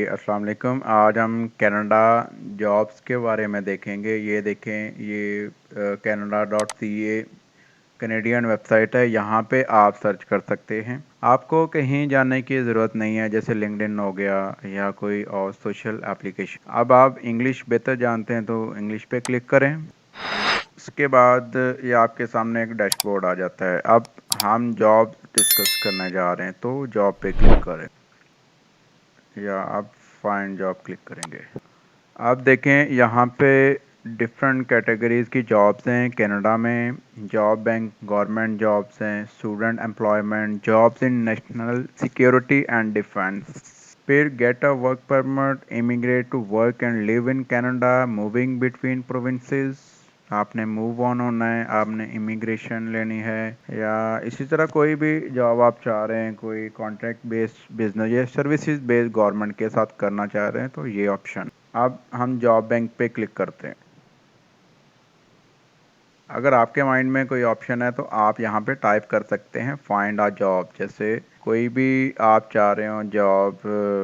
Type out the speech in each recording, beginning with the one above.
अस्सलाम वालेकुम। आज हम कनाडा जॉब्स के बारे में देखेंगे। ये देखें, ये canada.ca कनेडियन वेबसाइट है। यहाँ पे आप सर्च कर सकते हैं। आपको कहीं जाने की ज़रूरत नहीं है, जैसे लिंक्डइन हो गया या कोई और सोशल एप्लीकेशन। अब आप इंग्लिश बेहतर जानते हैं तो इंग्लिश पे क्लिक करें। उसके बाद ये आपके सामने एक डैशबोर्ड आ जाता है। अब हम जॉब डिस्कस करने जा रहे हैं तो जॉब पे क्लिक करें या आप फाइंड जॉब क्लिक करेंगे। आप देखें यहाँ पे डिफरेंट कैटेगरीज़ की जॉब्स हैं कनाडा में। जॉब बैंक गवर्नमेंट जॉब्स हैं, student employment, jobs in national security and defence, फिर get a work permit, immigrate to work and live in Canada, moving between provinces. आपने मूव ऑन होना है, आपने immigration लेनी है, या इसी तरह कोई भी जॉब आप चाह रहे हैं, कोई कॉन्ट्रैक्ट बेस्ड बिजनेस या सर्विसेज बेस्ड गवर्नमेंट के साथ करना चाह रहे हैं तो ये ऑप्शन। अब हम जॉब बैंक पे क्लिक करते हैं। अगर आपके माइंड में कोई ऑप्शन है तो आप यहाँ पे टाइप कर सकते हैं फाइंड अ जॉब। जैसे कोई भी आप चाह रहे हो जॉब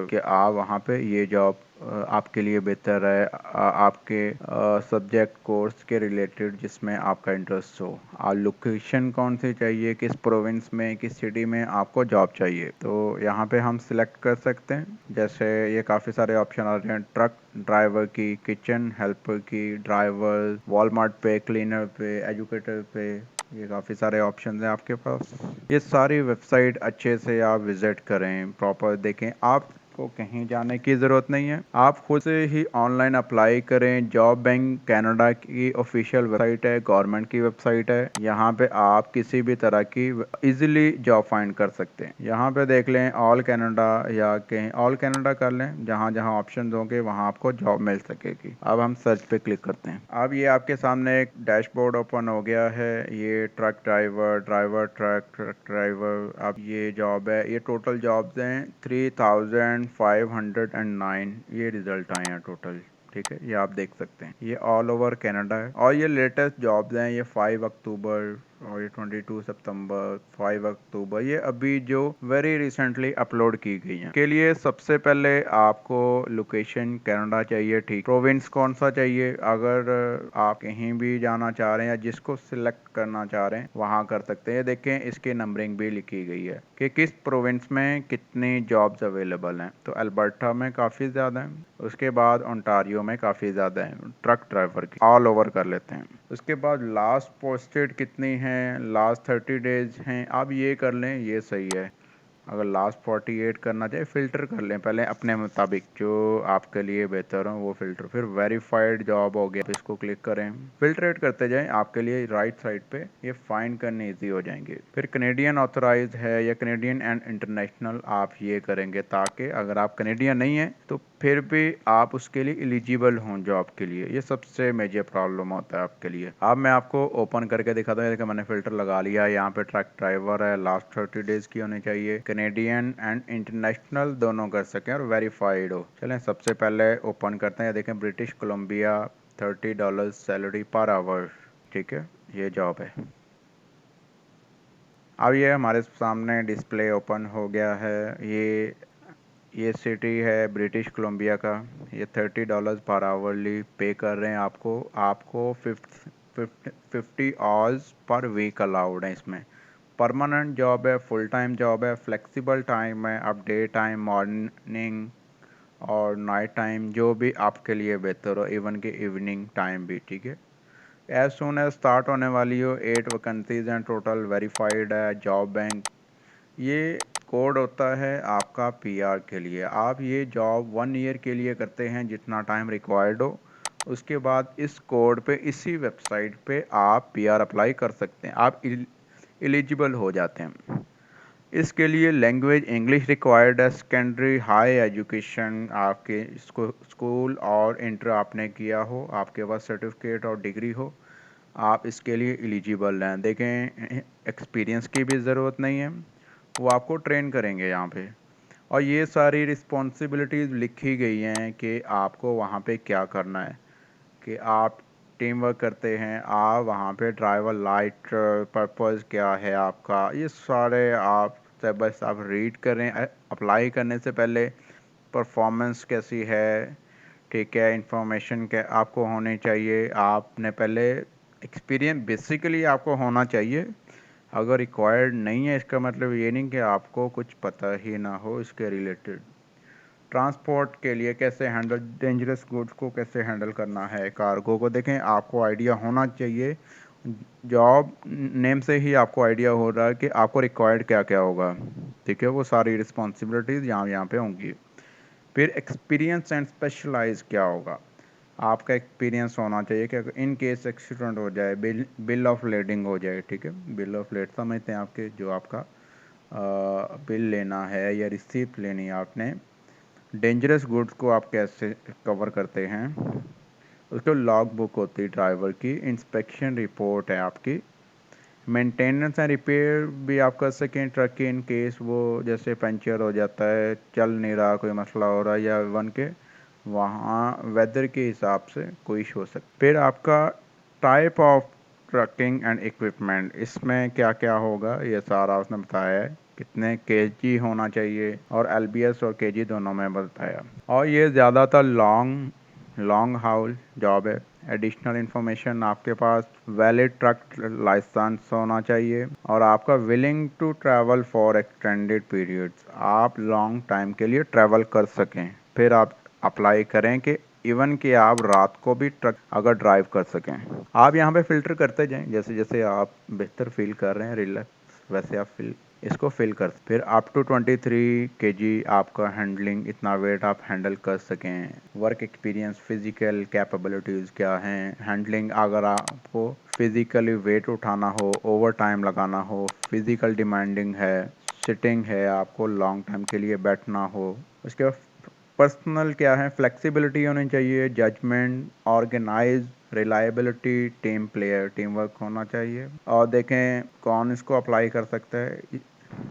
कि आप वहाँ पे ये जॉब आपके लिए बेहतर है, आपके सब्जेक्ट कोर्स के रिलेटेड जिसमें आपका इंटरेस्ट हो। लोकेशन कौन सी चाहिए, किस प्रोविंस में, किस सिटी में आपको जॉब चाहिए, तो यहाँ पे हम सिलेक्ट कर सकते हैं। जैसे ये काफ़ी सारे ऑप्शन आ रहे हैं, ट्रक ड्राइवर की, किचन हेल्पर की, ड्राइवर, वॉलमार्ट पे, क्लीनर पे, एजुकेटर पे, ये काफ़ी सारे ऑप्शन हैं आपके पास। ये सारी वेबसाइट अच्छे से आप विज़िट करें, प्रॉपर देखें। आपको कहीं जाने की ज़रूरत नहीं है, आप खुद से ही ऑनलाइन अप्लाई करें। जॉब बैंक कनाडा की ऑफिशियल वेबसाइट है, गवर्नमेंट की वेबसाइट है। यहाँ पे आप किसी भी तरह की इजीली जॉब फाइंड कर सकते हैं। यहाँ पे देख लें ऑल कनाडा, या कहीं ऑल कनाडा कर लें, जहाँ जहाँ ऑप्शन होंगे वहाँ आपको जॉब मिल सकेगी। अब हम सर्च पे क्लिक करते हैं। अब ये आपके सामने एक डैशबोर्ड ओपन हो गया है। ये ट्रक ड्राइवर, ट्रक ड्राइवर, अब ये जॉब है। ये टोटल जॉब्स हैं 3509। ये रिजल्ट आए हैं टोटल, ठीक है, ये आप देख सकते हैं। ये ऑल ओवर कनाडा है और ये लेटेस्ट जॉब्स हैं। ये 5 अक्टूबर और ये 22 सितंबर, 5 अक्टूबर, ये अभी जो वेरी रिसेंटली अपलोड की गई हैं। के लिए सबसे पहले आपको लोकेशन कनाडा चाहिए, ठीक, प्रोविंस कौन सा चाहिए। अगर आप कहीं भी जाना चाह रहे हैं या जिसको सिलेक्ट करना चाह रहे हैं वहाँ कर सकते हैं। देखें इसकी नंबरिंग भी लिखी गई है कि किस प्रोविंस में कितनी जॉब्स अवेलेबल हैं। तो अल्बर्टा में काफ़ी ज़्यादा है, उसके बाद ओंटारियो में काफ़ी ज़्यादा है ट्रक ड्राइवर की। ऑल ओवर कर लेते हैं। उसके बाद लास्ट पोस्टेड कितनी है, लास्ट 30 डेज हैं, आप ये कर लें, ये सही है। अगर लास्ट 48 करना चाहिए, फ़िल्टर कर लें पहले अपने मुताबिक, जो आपके लिए बेहतर हो वो फ़िल्टर। फिर वेरीफाइड जॉब हो गया तो इसको क्लिक करें। फिल्ट्रेट करते जाएं, आपके लिए राइट साइड पे ये फाइंड करने ईजी हो जाएंगे। फिर कनेडियन ऑथराइज है या कनेडियन एंड इंटरनेशनल, आप ये करेंगे ताकि अगर आप कनेडियन नहीं हैं तो फिर भी आप उसके लिए एलिजिबल हों जॉब के लिए। ये सबसे मेजर प्रॉब्लम होता है आपके लिए। अब मैं आपको ओपन करके दिखाता हूँ कि मैंने फ़िल्टर लगा लिया है। यहाँ पे ट्रक ड्राइवर है, लास्ट 30 डेज़ की होनी चाहिए, कनेडियन एंड इंटरनेशनल दोनों कर सकें और वेरीफाइड हो। चलें सबसे पहले ओपन करते हैं। देखें British Columbia, $30 salary per hour, ठीक है, ये जॉब है। अब ये हमारे सामने डिस्प्ले ओपन हो गया है। ये सिटी है ब्रिटिश कोलंबिया का। ये $30 पर आवरली पे कर रहे हैं आपको। आपको 50 आवर्स पर वीक अलाउड है इसमें। परमानेंट जॉब है, फुल टाइम जॉब है, फ्लेक्सिबल टाइम है। आप डे टाइम, मॉर्निंग और नाइट टाइम, जो भी आपके लिए बेहतर हो, इवन कि इवनिंग टाइम भी, ठीक है। एज सुन एज स्टार्ट होने वाली हो। 8 वैकेंसीज हैं टोटल, वेरीफाइड है जॉब बैंक। ये कोड होता है आपका पीआर के लिए। आप ये जॉब 1 ईयर के लिए करते हैं, जितना टाइम रिक्वायर्ड हो। उसके बाद इस कोड पे, इसी वेबसाइट पे आप पीआर अप्लाई कर सकते हैं, आप एलिजिबल हो जाते हैं। इसके लिए लैंग्वेज इंग्लिश रिक्वायर्ड है। सेकेंडरी हाई एजुकेशन आपके स्कूल और इंटर आपने किया हो, आपके पास सर्टिफिकेट और डिग्री हो, आप इसके लिए एलिजिबल हैं। देखें एक्सपीरियंस की भी ज़रूरत नहीं है, वो आपको ट्रेन करेंगे यहाँ पे। और ये सारी रिस्पॉन्सिबिलिटीज़ लिखी गई हैं कि आपको वहाँ पे क्या करना है, कि आप टीम वर्क करते हैं, आप वहाँ पे ड्राइवर लाइट पर्पस क्या है आपका, ये सारे आप स्टेप बाय स्टेप रीड करें। अप्लाई करने से पहले परफॉर्मेंस कैसी है, ठीक है, इंफॉर्मेशन क्या आपको होनी चाहिए। आपने पहले एक्सपीरियंस बेसिकली आपको होना चाहिए। अगर रिक्वायर्ड नहीं है इसका मतलब ये नहीं कि आपको कुछ पता ही ना हो इसके रिलेटेड। ट्रांसपोर्ट के लिए कैसे हैंडल, डेंजरस गुड्स को कैसे हैंडल करना है, कार्गो को देखें, आपको आइडिया होना चाहिए। जॉब नेम से ही आपको आइडिया हो रहा है कि आपको रिक्वायर्ड क्या क्या होगा, ठीक है। वो सारी रिस्पॉन्सिबिलिटीज़ यहाँ पे होंगी। फिर एक्सपीरियंस एंड स्पेशलाइज क्या होगा, आपका एक्सपीरियंस होना चाहिए कि अगर इन केस एक्सीडेंट हो जाए, बिल ऑफ लेडिंग हो जाए, ठीक है। बिल ऑफ लेड समझते हैं आपके, जो आपका बिल लेना है या रिसीप्ट लेनी है आपने, डेंजरस गुड्स को आप कैसे कवर करते हैं। उसके लॉग बुक होती है ड्राइवर की, इंस्पेक्शन रिपोर्ट है आपकी, मेंटेनेंस एंड रिपेयर भी आप कर सकें ट्रक की, इन केस वो जैसे पंचर हो जाता है, चल नहीं रहा, कोई मसला हो रहा है, या वन के वहाँ वेदर के हिसाब से कोई इशू हो सकता। फिर आपका type of trucking and equipment, इसमें क्या क्या होगा ये सारा उसने बताया है, कितने केजी होना चाहिए, और एलबीएस और केजी दोनों में बताया। और ये ज़्यादातर लॉन्ग हाउल जॉब है। एडिशनल इन्फॉर्मेशन, आपके पास वैलिड ट्रक लाइसेंस होना चाहिए, और आपका willing to travel for extended periods, आप लॉन्ग टाइम के लिए ट्रैवल कर सकें। फिर आप अप्लाई करें कि इवन कि आप रात को भी ट्रक अगर ड्राइव कर सकें। आप यहाँ पे फ़िल्टर करते जाएं, जैसे जैसे आप बेहतर फील कर रहे हैं, रिलैक्स, वैसे आप इसको फिल कर। फिर अप टू 23 केजी आपका हैंडलिंग, इतना वेट आप हैंडल कर सकें। वर्क एक्सपीरियंस, फिजिकल कैपेबिलिटीज़ क्या हैं, हैंडलिंग, अगर आपको फिजिकली वेट उठाना हो, ओवर टाइम लगाना हो, फिजिकल डिमांडिंग है, सिटिंग है, आपको लॉन्ग टाइम के लिए बैठना हो। उसके बाद पर्सनल क्या है, फ्लेक्सिबिलिटी होनी चाहिए, judgement, organise, reliability, team player, team work होना चाहिए। और देखें कौन इसको अप्लाई कर सकता है।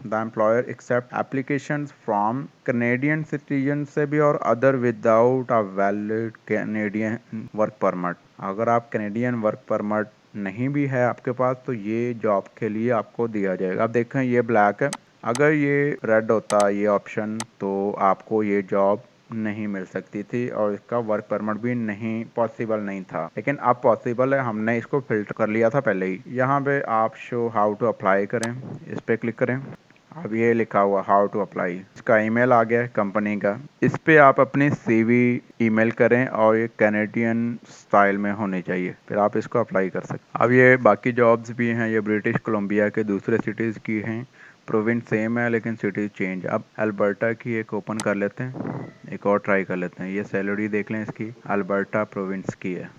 The employer accept application from Canadian citizen से भी, और other without a valid Canadian work permit. अगर आप कैनेडियन वर्क परमिट नहीं भी है आपके पास तो ये जॉब के लिए आपको दिया जाएगा। अब देखें ये ब्लैक है, अगर ये रेड होता ये ऑप्शन तो आपको ये जॉब नहीं मिल सकती थी, और इसका वर्क परमिट भी नहीं, पॉसिबल नहीं था। लेकिन अब पॉसिबल है, हमने इसको फिल्टर कर लिया था पहले ही। यहाँ पे आप शो हाउ टू अप्लाई करें, इस पर क्लिक करें। अब ये लिखा हुआ हाउ टू अप्लाई, इसका ईमेल आ गया है कंपनी का। इस पे आप अपनी सीवी ईमेल करें, और ये कैनेडियन स्टाइल में होनी चाहिए, फिर आप इसको अप्लाई कर सकते। अब ये बाकी जॉब्स भी हैं, ये ब्रिटिश कोलंबिया के दूसरे सिटीज़ की हैं। प्रोविंस सेम है लेकिन सिटी चेंज। अब अल्बर्टा की एक ओपन कर लेते हैं, एक और ट्राई कर लेते हैं। ये सैलरी देख लें इसकी, अल्बर्टा प्रोविंस की है।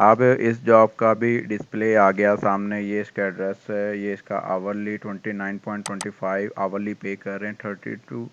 अब इस जॉब का भी डिस्प्ले आ गया सामने, ये इसका एड्रेस है, ये इसका आवरली 29.25 आवरली पे कर रहे हैं। 30 to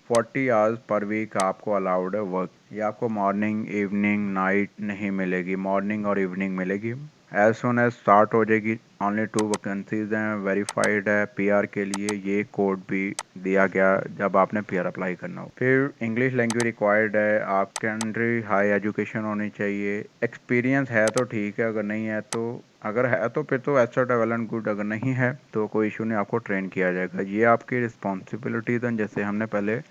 40 आवर्स पर वीक आपको अलाउड है वर्क। ये आपको मॉर्निंग, इवनिंग, नाइट नहीं मिलेगी, मॉर्निंग और इवनिंग मिलेगी। एज सुन एज स्टार्ट हो जाएगी। ओनली 2 वैकेंसीज हैं, वेरीफाइड है। पीआर के लिए ये कोड भी दिया गया जब आपने पीआर अप्लाई करना हो। फिर इंग्लिश लैंग्वेज रिक्वायर्ड है, आप कैंड्री हाई एजुकेशन होनी चाहिए। एक्सपीरियंस है तो ठीक है, अगर नहीं है तो, अगर है तो फिर तो अच्छा वेल एंड गुड, अगर नहीं है तो कोई इशू नहीं, आपको ट्रेन किया जाएगा। ये आपकी रिस्पॉन्सिबिलिटीज हैं जैसे हमने पहले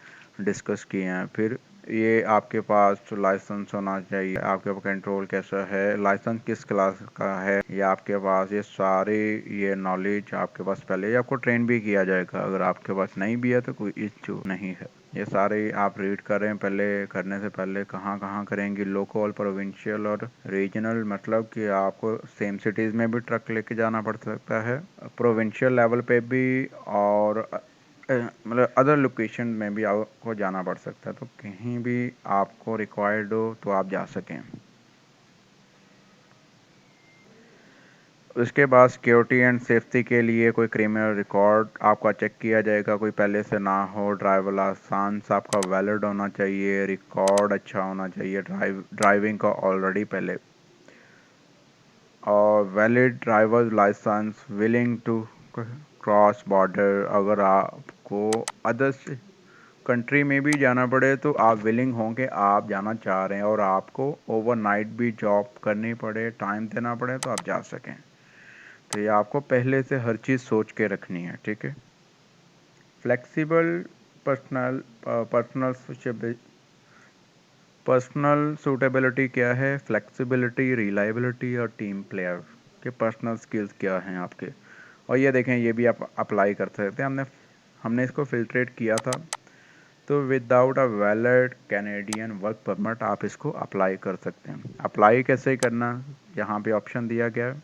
डिस्कस किए हैं। फिर ये आपके पास लाइसेंस होना चाहिए, आपके पास कंट्रोल कैसा है, लाइसेंस किस क्लास का है, ये आपके पास, ये सारी ये नॉलेज आपके पास पहले ही आपको ट्रेन भी किया जाएगा। अगर आपके पास नहीं भी है तो कोई इशू नहीं है। ये सारे आप रीड कर रहे हैं, पहले करने से पहले कहाँ कहाँ करेंगे, लोकल, प्रोविंशियल और रीजनल, मतलब कि आपको सेम सिटीज़ में भी ट्रक लेके जाना पड़ सकता है, प्रोविंशियल लेवल पे भी, और मतलब अदर लोकेशन में भी आपको जाना पड़ सकता है। तो कहीं भी आपको रिक्वायर्ड हो तो आप जा सकें। उसके बाद सिक्योरिटी एंड सेफ्टी के लिए कोई क्रिमिनल रिकॉर्ड आपका चेक किया जाएगा, कोई पहले से ना हो। ड्राइवर लाइसेंस आपका वैलिड होना चाहिए, रिकॉर्ड अच्छा होना चाहिए ड्राइविंग का ऑलरेडी पहले, और valid driver licence, willing to cross border, अगर आपको अदर्स कंट्री में भी जाना पड़े तो आप विलिंग हों कि आप जाना चाह रहे हैं, और आपको ओवरनाइट भी जॉब करनी पड़े, टाइम देना पड़े, तो आप जा सकें। तो ये आपको पहले से हर चीज़ सोच के रखनी है, ठीक है। फ्लेक्सिबल पर्सनल पर्सनल सूटेबिलिटी क्या है, फ्लेक्सिबिलिटी, रिलायबिलिटी और टीम प्लेयर के पर्सनल स्किल्स क्या हैं आपके। और ये देखें, ये भी आप अप्लाई कर सकते हैं। हमने इसको फिल्ट्रेट किया था, तो without a valid Canadian work permit आप इसको अप्लाई कर सकते हैं। अप्लाई कैसे करना, यहाँ पे ऑप्शन दिया गया है।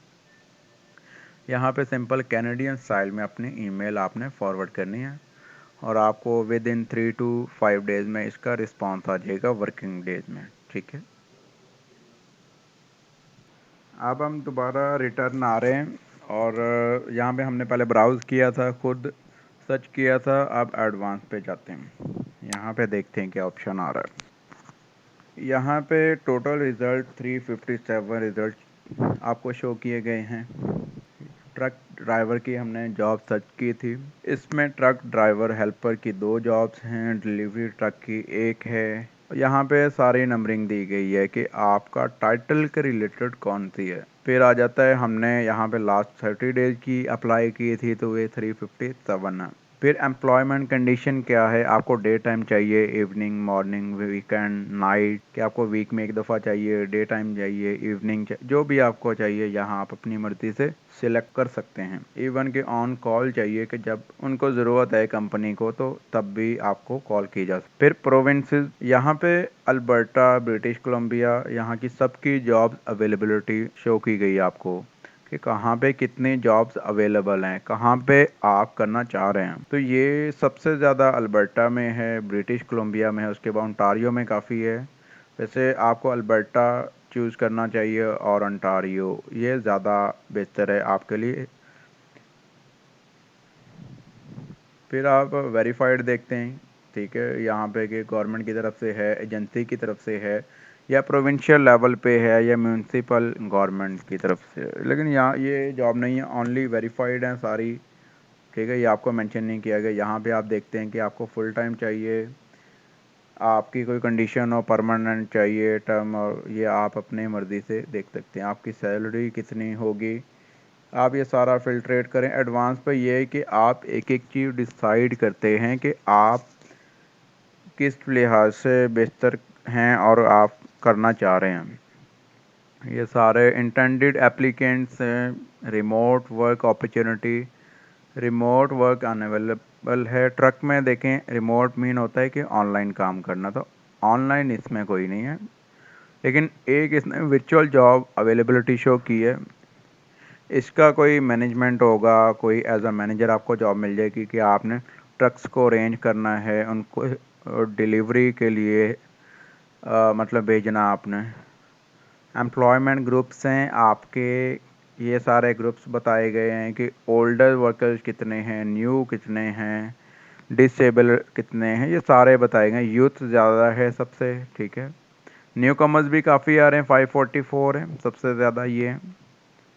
यहाँ पे सिंपल कैनेडियन स्टाइल में अपनी ईमेल आपने फॉरवर्ड करनी है और आपको विद इन 3 to 5 डेज़ में इसका रिस्पॉन्स आ जाएगा, वर्किंग डेज में। ठीक है, अब हम दोबारा रिटर्न आ रहे हैं और यहाँ पे हमने पहले ब्राउज़ किया था, खुद सर्च किया था। अब एडवांस पे जाते हैं, यहाँ पे देखते हैं क्या ऑप्शन आ रहा है। यहाँ पे टोटल रिज़ल्ट 357 रिज़ल्ट आपको शो किए गए हैं। ट्रक ड्राइवर की हमने जॉब सर्च की थी। इसमें ट्रक ड्राइवर हेल्पर की 2 जॉब्स हैं, डिलीवरी ट्रक की 1 है। यहाँ पे सारी नंबरिंग दी गई है कि आपका टाइटल के रिलेटेड कौन सी है। फिर आ जाता है, हमने यहाँ पे लास्ट 30 डेज की अप्लाई की थी तो ये 357 है। फिर एम्प्लॉयमेंट कंडीशन क्या है, आपको डे टाइम चाहिए, इवनिंग, मॉर्निंग, वीकेंड, नाइट, कि आपको वीक में एक दफ़ा चाहिए, डे टाइम चाहिए, इवनिंग चाहिए, जो भी आपको चाहिए यहाँ आप अपनी मर्ज़ी से सिलेक्ट कर सकते हैं। इवन कि ऑन कॉल चाहिए कि जब उनको ज़रूरत है कंपनी को तो तब भी आपको कॉल की जा सकती। फिर प्रोविंसेस, यहाँ पे अल्बर्टा, ब्रिटिश कोलंबिया, यहाँ की सबकी जॉब अवेलेबिलिटी शो की गई आपको कि कहाँ पे कितनी जॉब्स अवेलेबल हैं, कहाँ पे आप करना चाह रहे हैं। तो ये सबसे ज़्यादा अल्बर्टा में है, ब्रिटिश कोलंबिया में है, उसके बाद ओंटारियो में काफ़ी है। वैसे आपको अल्बर्टा चूज़ करना चाहिए और ओंटारियो, ये ज़्यादा बेहतर है आपके लिए। फिर आप वेरीफाइड देखते हैं, ठीक है, यहाँ पे कि गवर्नमेंट की तरफ से है, एजेंसी की तरफ से है, या प्रोविंशियल लेवल पे है, या म्यूनसिपल गवर्नमेंट की तरफ से है। लेकिन यहाँ ये जॉब नहीं है, ओनली वेरीफाइड हैं सारी। ठीक है, ये आपको मेंशन नहीं किया गया। यहाँ पे आप देखते हैं कि आपको फुल टाइम चाहिए, आपकी कोई कंडीशन हो, परमानेंट चाहिए, टर्म, और ये आप अपने मर्ज़ी से देख सकते हैं। आपकी सैलरी कितनी होगी, आप ये सारा फ़िल्ट्रेट करें। एडवांस पे ये है कि आप एक एक चीज़ डिसाइड करते हैं कि आप किस लिहाज से बेहतर हैं और आप करना चाह रहे हैं। ये सारे इंटेंडेड एप्लीकेंट्स हैं। Remote work opportunity, remote work unavailable है। ट्रक में देखें, रिमोट मीन होता है कि ऑनलाइन काम करना, तो ऑनलाइन इसमें कोई नहीं है। लेकिन एक इसने वर्चुअल जॉब अवेलेबिलिटी शो की है, इसका कोई मैनेजमेंट होगा, कोई एज अ मैनेजर आपको जॉब मिल जाएगी कि आपने ट्रक्स को अरेंज करना है, उनको डिलीवरी के लिए मतलब भेजना आपने। एम्प्लॉयमेंट ग्रुप्स हैं आपके, ये सारे ग्रुप्स बताए गए हैं कि ओल्डर वर्कर्स कितने हैं, न्यू कितने हैं, डिसेबल कितने हैं, ये सारे बताए गए। यूथ ज़्यादा है सबसे, ठीक है। न्यू कमर्स भी काफ़ी आ रहे हैं, 544 है सबसे ज़्यादा, ये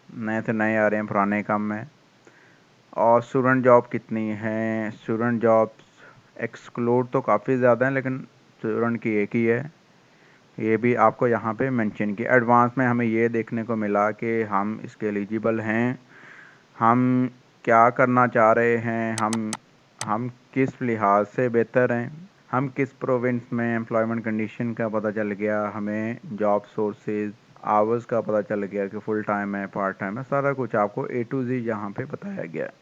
नए से नए आ रहे हैं, पुराने कम में। और स्टूडेंट जॉब कितनी है, स्टूडेंट जॉब्स एक्सक्लूड तो काफ़ी ज़्यादा हैं, लेकिन स्टूडेंट की एक ही है, ये भी आपको यहाँ पे मेंशन किया। एडवांस में हमें ये देखने को मिला कि हम इसके एलिजिबल हैं, हम क्या करना चाह रहे हैं, हम किस लिहाज से बेहतर हैं, हम किस प्रोविंस में, एम्प्लॉयमेंट कंडीशन का पता चल गया, हमें जॉब सोर्सेज, आवर्स का पता चल गया कि फुल टाइम है, पार्ट टाइम है, सारा कुछ आपको A to Z यहाँ पे बताया गया है।